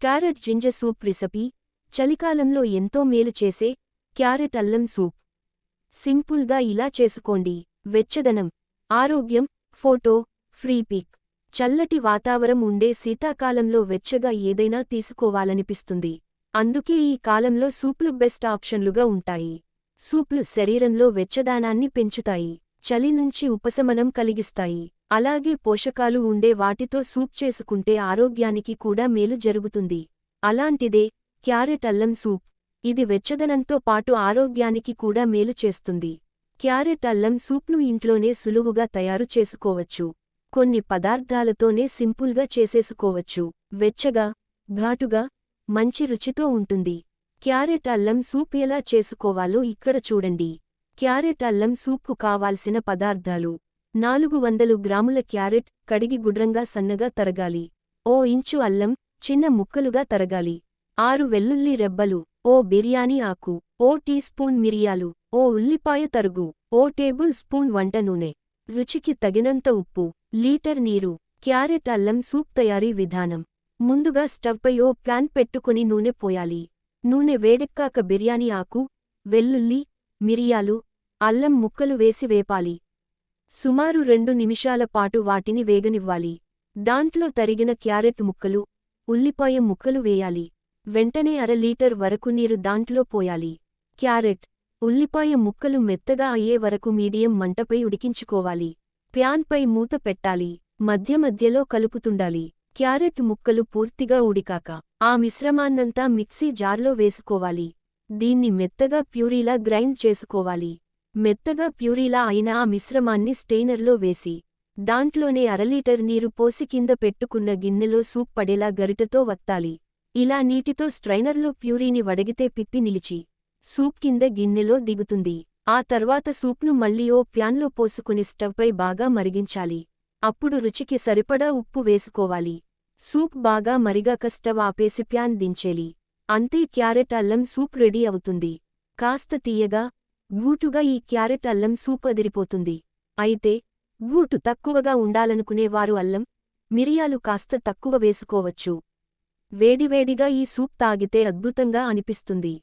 Carrot ginger soup recipe చలికాలంలో ఎంతో మేలు చేసే క్యారెట్ అల్లం సూప్. సింపుల్గా ఇలా చేసుకోండి. వెచ్చదనం, ఆరోగ్యం. Photo, free pic. చల్లటి వాతావరణం ఉండే శీతాకాలంలో వెచ్చగా ఏదైనా తీసుకోవాలనిపిస్తుంది. అందుకే ఈ కాలంలో సూప్లు బెస్ట్ ఆప్షన్లుగా ఉంటాయి. సూప్లు శరీరంలో వెచ్చదనాన్ని పెంచుతాయి, చలి నుంచి ఉపశమనం కలిగిస్తాయి. అలాగే పోషకాలు ఉండే వాటితో సూప్ చేసుకుంటే ఆరోగ్యానికి కూడా మేలు జరుగుతుంది. అలాంటిదే క్యారెట్ అల్లం సూప్. ఇది వెచ్చదనంతో పాటు ఆరోగ్యానికి కూడా మేలు చేస్తుంది. క్యారెట్ అల్లం సూప్ను ఇంట్లోనే సులువుగా తయారు చేసుకోవచ్చు. కొన్ని పదార్థాలతోనే సింపుల్గా చేసేసుకోవచ్చు. వెచ్చగా, ఘాటుగా, మంచి రుచితో ఉంటుంది. క్యారెట్ అల్లం సూప్ ఎలా చేసుకోవాలో ఇక్కడ చూడండి. క్యారెట్ అల్లం సూప్కు కావాల్సిన పదార్థాలు: 400 గ్రాముల క్యారెట్ కడిగి గుండ్రంగా సన్నగా తరగాలి. 1 ఇంచు అల్లం చిన్న ముక్కలుగా తరగాలి. 6 వెల్లుల్లి రెబ్బలు. 1 బిర్యానీ ఆకు. 1 టీ స్పూన్ మిరియాలు. 1 ఉల్లిపాయ తరుగు. 1 టేబుల్ స్పూన్ వంట నూనె. రుచికి తగినంత ఉప్పు. లీటర్ నీరు. క్యారెట్ అల్లం సూప్ తయారీ విధానం: ముందుగా స్టవ్పై ఓ ప్యాన్ పెట్టుకుని నూనె పోయాలి. నూనె వేడెక్కాక బిర్యానీ ఆకు, వెల్లుల్లి, మిరియాలు, అల్లం ముక్కలు వేసి వేపాలి. సుమారు 2 నిమిషాల పాటు వాటిని వేగనివ్వాలి. దాంట్లో తరిగిన క్యారెట్ ముక్కలు, ఉల్లిపాయ ముక్కలు వేయాలి. వెంటనే 1/2 లీటర్ వరకు నీరు దాంట్లో పోయాలి. క్యారెట్, ఉల్లిపాయ ముక్కలు మెత్తగా అయ్యే వరకు మీడియం మంటపై ఉడికించుకోవాలి. ప్యాన్పై మూత పెట్టాలి. మధ్య మధ్యలో కలుపుతుండాలి. క్యారెట్ ముక్కలు పూర్తిగా ఉడికాక ఆ మిశ్రమాన్నంతా మిక్సీ జార్లో వేసుకోవాలి. దీన్ని మెత్తగా ప్యూరీలా గ్రైండ్ చేసుకోవాలి. మెత్తగా ప్యూరీలా అయిన ఆ మిశ్రమాన్ని స్టెయినర్లో వేసి దాంట్లోనే 1/2 లీటర్ నీరు పోసి కింద పెట్టుకున్న గిన్నెలో సూప్ పడేలా గరిటెతో వత్తాలి. ఇలా నీటితో స్ట్రైనర్లో ప్యూరీని వడగితే పిప్పి నిలిచి సూప్ కింద గిన్నెలో దిగుతుంది. ఆ తర్వాత సూప్ను మళ్లీ ఓ ప్యాన్లో పోసుకుని స్టవ్పై బాగా మరిగించాలి. అప్పుడు రుచికి సరిపడా ఉప్పు వేసుకోవాలి. సూప్ బాగా మరిగాక స్టవ్ ఆపేసి ప్యాన్ దించేలి. అంతే, క్యారెట్ అల్లం సూప్ రెడీ అవుతుంది. కాస్త తీయగా, గూటుగా ఈ క్యారెట్ అల్లం సూప్ అదిరిపోతుంది. అయితే గూటు తక్కువగా ఉండాలనుకునే వారు అల్లం, మిరియాలు కాస్త తక్కువ వేసుకోవచ్చు. వేడివేడిగా ఈ సూప్ తాగితే అద్భుతంగా అనిపిస్తుంది.